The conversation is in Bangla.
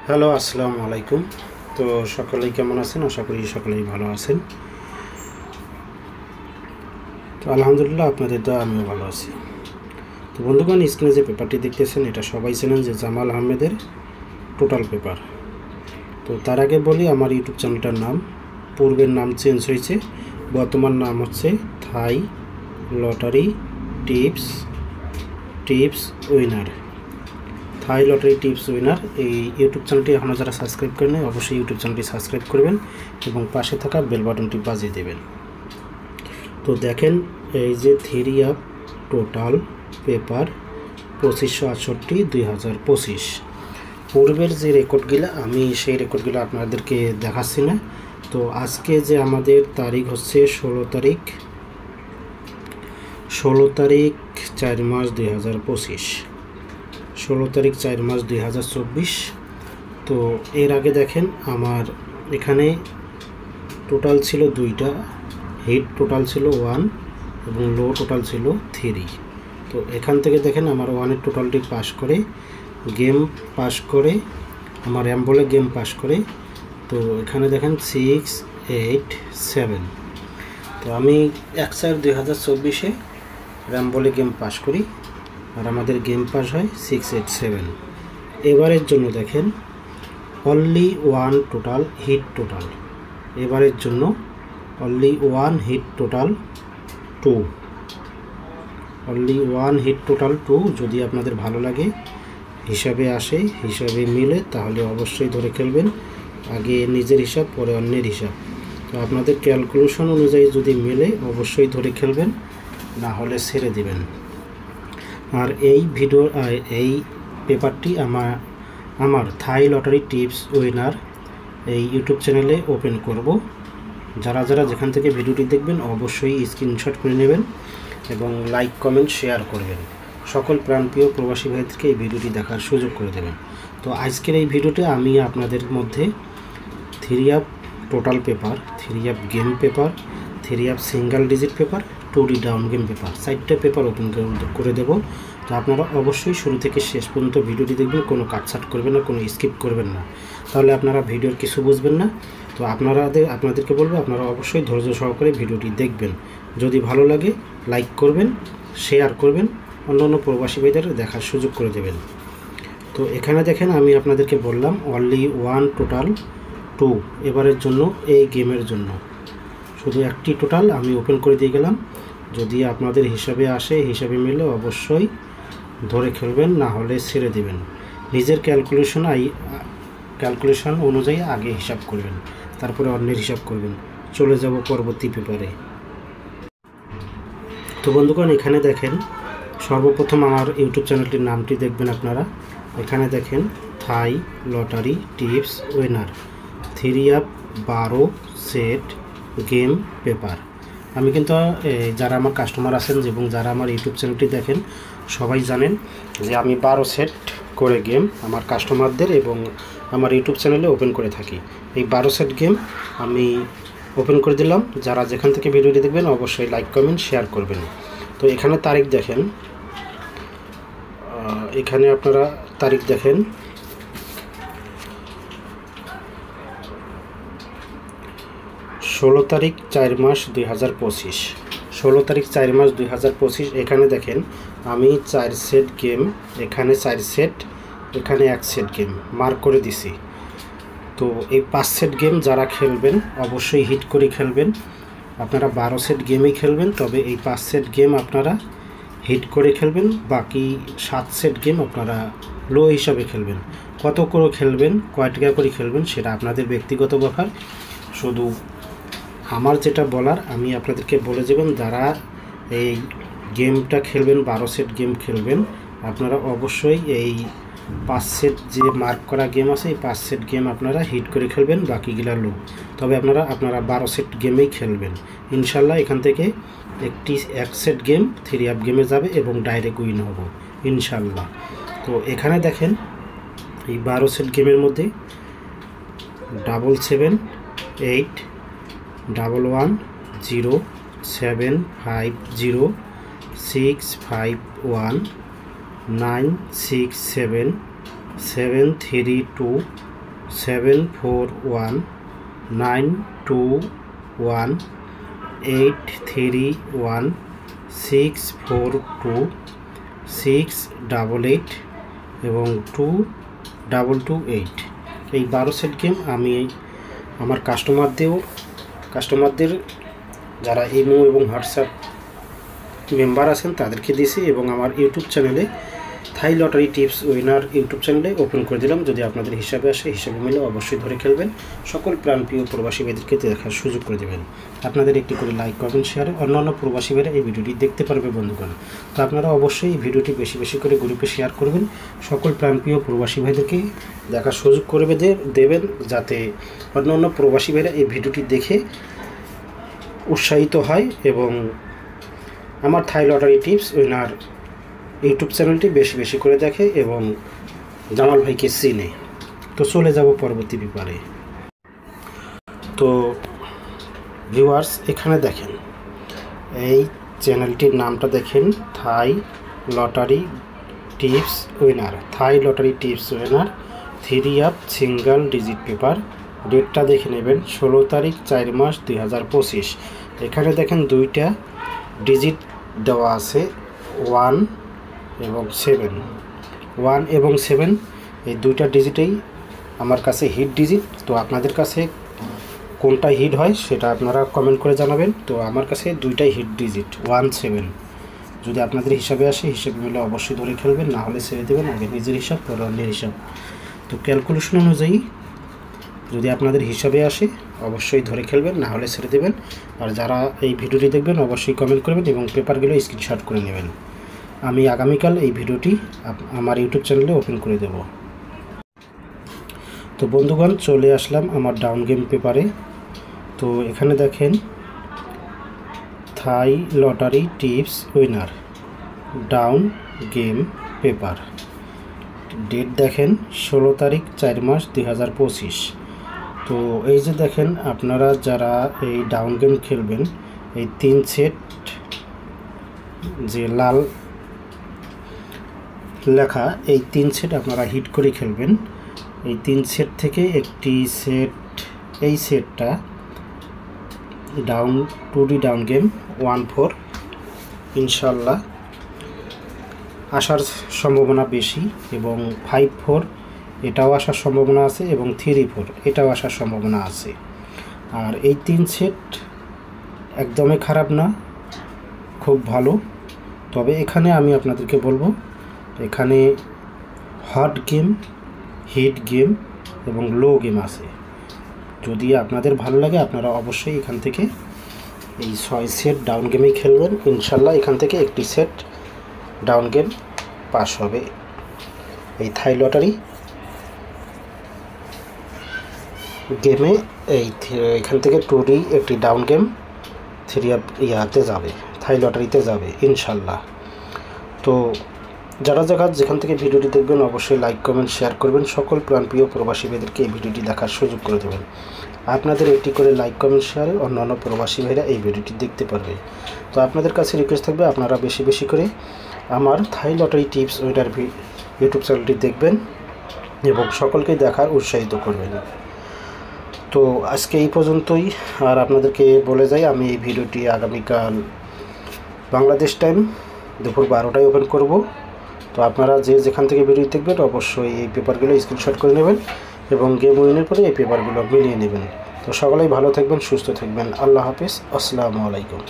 হ্যালো, আসসালামু আলাইকুম। তো সকলেই কেমন আছেন? আশা করি সকলেই ভালো আছেন। তো আলহামদুলিল্লাহ, আপনাদের দোয়া আমিও ভালো আছি। তো বন্ধুগণ, স্ক্রিনে যে পেপারটি দেখতেছেন এটা সবাই চেনেন যে জামাল আহমেদের টোটাল পেপার। তো তার আগে বলি, আমার ইউটিউব চ্যানেলটার নাম পূর্বের নাম চেঞ্জ হয়েছে, বর্তমান নাম হচ্ছে থাই লটারি টিপস উইনার। থাই লটারি টিপস উইনার এই ইউটিউব চ্যানেলটি এখনও যারা সাবস্ক্রাইব করেন অবশ্যই ইউটিউব চ্যানেলটি সাবস্ক্রাইব করবেন এবং পাশে থাকা বেল বাটনটি বাজিয়ে দেবেন। তো দেখেন, এই যে থিওরি অফ টোটাল পেপার 2568-2025 পূর্বের যে রেকর্ডগুলো আমি সেই রেকর্ডগুলো আপনাদেরকে দেখাচ্ছি না। তো আজকে যে আমাদের তারিখ হচ্ছে 16 তারিখ 4 মাস 2025, 16 তারিখ 4 মাস 2024। তো এর আগে দেখেন আমার এখানে টোটাল ছিল দুইটা, হিট টোটাল ছিল 1 এবং লো টোটাল ছিল 3। তো এখান থেকে দেখেন আমার 1-এর টোটালটি পাস করে, গেম পাস করে, আমার র্যাম্বলে গেম পাস করে। তো এখানে দেখেন 6, 8, 7। তো আমি 1/4/2024 র্যাম্বলে গেম পাস করি আর আমাদের গেম পাস হয় 6, 8, 7। এবারের জন্য দেখেন অনলি 1 টোটাল হিট টোটাল, এবারের জন্য only 1 hit total 2, only 1 hit total 2। যদি আপনাদের ভালো লাগে, হিসাবে আসে, হিসাবে মিলে, তাহলে অবশ্যই ধরে খেলবেন। আগে নিজের হিসাব, পরে অন্যের হিসাব। তো আপনাদের ক্যালকুলেশন অনুযায়ী যদি মিলে অবশ্যই ধরে খেলবেন, না হলে ছেড়ে দিবেন। আর এই পেপারটি আমার থাই লটারি টিপস উইনার এই ইউটিউব চ্যানেলে ওপেন করব। যারা যেখান থেকে ভিডিওটি দেখবেন অবশ্যই স্ক্রিনশট করে নেবেন এবং লাইক, কমেন্ট, শেয়ার করবেন। সকল প্রাণপ্রিয় প্রবাসী ভাইদেরকে এই ভিডিওটি দেখার সুযোগ করে দেবেন। তো আজকের এই ভিডিওতে আমি আপনাদের মধ্যে theory of total paper, theory of game paper, theory of single digit paper, 2D down game paper, 4টা পেপার ওপেন করে দেব। তো আপনারা অবশ্যই শুরু থেকে শেষ পর্যন্ত ভিডিওটি দেখবেন, কোনো কাটছাট করবেন না, কোনো স্কিপ করবেন না, তাহলে আপনারা ভিডিওর কিছু বুঝবেন না। তো আপনাদেরকে বলবো, আপনারা অবশ্যই ধৈর্য সহকারে ভিডিওটি দেখবেন। যদি ভালো লাগে লাইক করবেন, শেয়ার করবেন, অন্যান্য প্রবাসী ভাইদের দেখার সুযোগ করে দেবেন। তো এখানে দেখেন আমি আপনাদেরকে বললাম অনলি 1 টোটাল 2 এবারের জন্য, এই গেমের জন্য শুধু একটি টোটাল আমি ওপেন করে দিয়ে গেলাম। যদি আপনাদের হিসাবে আসে, হিসাবে মিলে অবশ্যই ধরে খেলবেন, না হলে ছেড়ে দিবেন। নিজের ক্যালকুলেশন অনুযায়ী আগে হিসাব করবেন, তারপরে অন্যের হিসাব করবেন। চলে যাব পরবর্তী পেপারে। তো বন্ধুগণ, এখানে দেখেন সর্বপ্রথম আমার ইউটিউব চ্যানেলটির নামটি দেখবেন আপনারা। এখানে দেখেন Thai lottery tips winner, theory of 12 set game paper. আমি কিন্তু যারা আমার কাস্টমার আছেন এবং যারা আমার ইউটিউব চ্যানেলটি দেখেন সবাই জানেন যে আমি 12 সেট করে গেম আমার কাস্টমারদের এবং আমার ইউটিউব চ্যানেলে ওপেন করে থাকি। এই 12 সেট গেম আমি ওপেন করে দিলাম। যারা যেখান থেকে ভিডিওটি দেখবেন অবশ্যই লাইক, কমেন্ট, শেয়ার করবেন। তো এখানে তারিখ দেখেন, এখানে আপনারা তারিখ দেখেন 16 তারিখ 4 মাস 2025, 16 তারিখ 4 মাস 2025। এখানে দেখেন আমি 4 সেট গেম, এখানে 4 সেট, এখানে 1 সেট গেম মার্ক করে দিছি। তো এই 5 সেট গেম যারা খেলবেন অবশ্যই হিট করে খেলবেন। আপনারা 12 সেট গেমই খেলবেন, তবে এই 5 সেট গেম আপনারা হিট করে খেলবেন। বাকি 7 সেট গেম আপনারা লো হিসাবে খেলবেন। কত করে খেলবেন, কয় টাকা করে খেলবেন সেটা আপনাদের ব্যক্তিগত ব্যাপার। শুধু আমার যেটা বলার আমি আপনাদেরকে বলে দেবেন, যারা এই গেমটা খেলবেন, 12 সেট গেম খেলবেন, আপনারা অবশ্যই এই 5 সেট যে মার্ক করা গেম আছে এই 5 সেট গেম আপনারা হিট করে খেলবেন, বাকিগুলা লো। তবে আপনারা 12 সেট গেমেই খেলবেন ইনশাল্লাহ। এখান থেকে এক সেট গেম থিওরি অফ গেমে যাবে এবং ডাইরেক্ট উইন হব ইনশাল্লাহ। তো এখানে দেখেন এই 12 সেট গেমের মধ্যে 7781110750650651967732 741921831642688 এবং 2228। এই 12 সেট গেম আমি আমার কাস্টমারদের যারা ইমো এবং হোয়াটসঅ্যাপ মেম্বার আছেন তাদেরকে দিয়েছি, এবং আমার ইউটিউব চ্যানেলে থাই লটারি টিপস উইনার ইউটিউব চ্যানেলে ওপেন করে দিলাম। যদি আপনাদের হিসাবে আসে, হিসাবে মিলে অবশ্যই ধরে খেলবেন। সকল প্রাণপ্রিয় প্রবাসী ভাইদেরকে দেখার সুযোগ করে দেবেন। আপনাদের একটি করে লাইক, কমেন্ট, শেয়ারে অন্যান্য প্রবাসী ভাইরা এই ভিডিওটি দেখতে পারবে বন্ধুগণ। তো আপনারা অবশ্যই এই ভিডিওটি বেশি বেশি করে গ্রুপে শেয়ার করবেন। সকল প্রাণপ্রিয় প্রবাসী ভাইদেরকে দেখার সুযোগ করে দেবেন, যাতে অন্যান্য প্রবাসী ভাইরা এই ভিডিওটি দেখে উৎসাহিত হয় এবং আমার থাই লটারি টিপস উইনার ইউটিউব চ্যানেলটি বেশি বেশি করে দেখে এবং জামাল ভাইকে চিনে। তো চলে যাব পরবর্তী ব্যাপারে। তো ভিউয়ার্স, এখানে দেখেন এই চ্যানেলটির নামটা দেখেন, থাই লটারি টিপস উইনার। থাই lottery tips winner 3 up single digit paper. ডেটটা দেখে নেবেন 16 তারিখ 4 মাস 2025। এখানে দেখেন 2টা ডিজিট দেওয়া আছে, 1 এবং 7। এই 2টা ডিজিটেই আমার কাছে হিট ডিজিট। তো আপনাদের কাছে কোনটা হিট হয় সেটা আপনারা কমেন্ট করে জানাবেন। তো আমার কাছে 2টাই হিট ডিজিট 1, 7। যদি আপনাদের হিসাবে আসে, হিসাবে মিলে অবশ্যই ধরে খেলবেন, না হলে ছেড়ে দেবেন। আগে নিজের হিসাব, পরে অন্যের হিসাব। তো ক্যালকুলেশন অনুযায়ী যদি আপনাদের হিসাবে আসে অবশ্যই ধরে খেলবেন, না হলে ছেড়ে দেবেন। আর যারা এই ভিডিওটি দেখবেন অবশ্যই কমেন্ট করবেন এবং পেপারগুলো স্ক্রিনশট করে নেবেন। আমি আগামীকাল এই ভিডিওটি আমার ইউটিউব চ্যানেলে ওপেন করে দেব। তো বন্ধুগণ, চলে আসলাম আমার ডাউন গেম পেপারে। তো এখানে দেখেন Thai lottery tips winner down game paper. Date দেখেন 16 তারিখ 4 মাস 2025। তো এই যে দেখেন, আপনারা যারা এই ডাউন গেম খেলবেন, এই 3 সেট যে লাল লেখা, এই 3 সেট আপনারা হিট করে খেলবেন। এই 3 সেট থেকে একটি সেট, এই সেটটা ডাউন 2D ডাউন গেম 1-4 ইনশাল্লাহ আসার সম্ভাবনা বেশি, এবং 5-4 এটাও আসার সম্ভাবনা আছে, এবং 3-4 এটাও আসার সম্ভাবনা আছে। আর এই 3 সেট একদমই খারাপ না, খুব ভালো। তবে এখানে আমি আপনাদেরকে বলবো, এখানে হট গেম, হিট গেম এবং লো গেম আছে। যদি আপনাদের ভালো লাগে আপনারা অবশ্যই এখান থেকে এই 6 সেট ডাউন গেমেই খেলবেন। ইনশাল্লাহ এখান থেকে একটি সেট ডাউন গেম পাস হবে। এই থাই লটারি গেমে এখান থেকে 2D একটি ডাউন গেম 3 আপ ইয়াতে যাবে, থাই লটারিতে যাবে ইনশাল্লাহ। তো যারা যেখান থেকে ভিডিওটি দেখবেন অবশ্যই লাইক, কমেন্ট, শেয়ার করবেন। সকল প্রাণপ্রিয় প্রবাসী ভাইদেরকে এই ভিডিওটি দেখার সুযোগ করে দেবেন। আপনাদের একটি করে লাইক, কমেন্ট, শেয়ারে অন্যান্য প্রবাসী ভাইরা এই ভিডিওটি দেখতে পারবে। তো আপনাদের কাছে রিকোয়েস্ট থাকবে আপনারা বেশি বেশি করে আমার থাই লটারি টিপস উইনার ইউটিউব চ্যানেলটি দেখবেন এবং সকলকে দেখার উৎসাহিত করবেন। তো আজকে এই পর্যন্তই। আর আপনাদেরকে বলে যাই, আমি এই ভিডিওটি আগামীকাল বাংলাদেশ টাইম দুপুর 12টায় ওপেন করব। তো আপনারা যেখান থেকে ভিডিও দেখবেন অবশ্যই এই পেপারগুলো স্ক্রিনশট করে নেবেন এবং গেম উইনের পরে এই পেপারগুলো মিলিয়ে নেবেন। তো সকলেই ভালো থাকবেন, সুস্থ থাকবেন। আল্লাহ হাফিজ, আসসালামু আলাইকুম।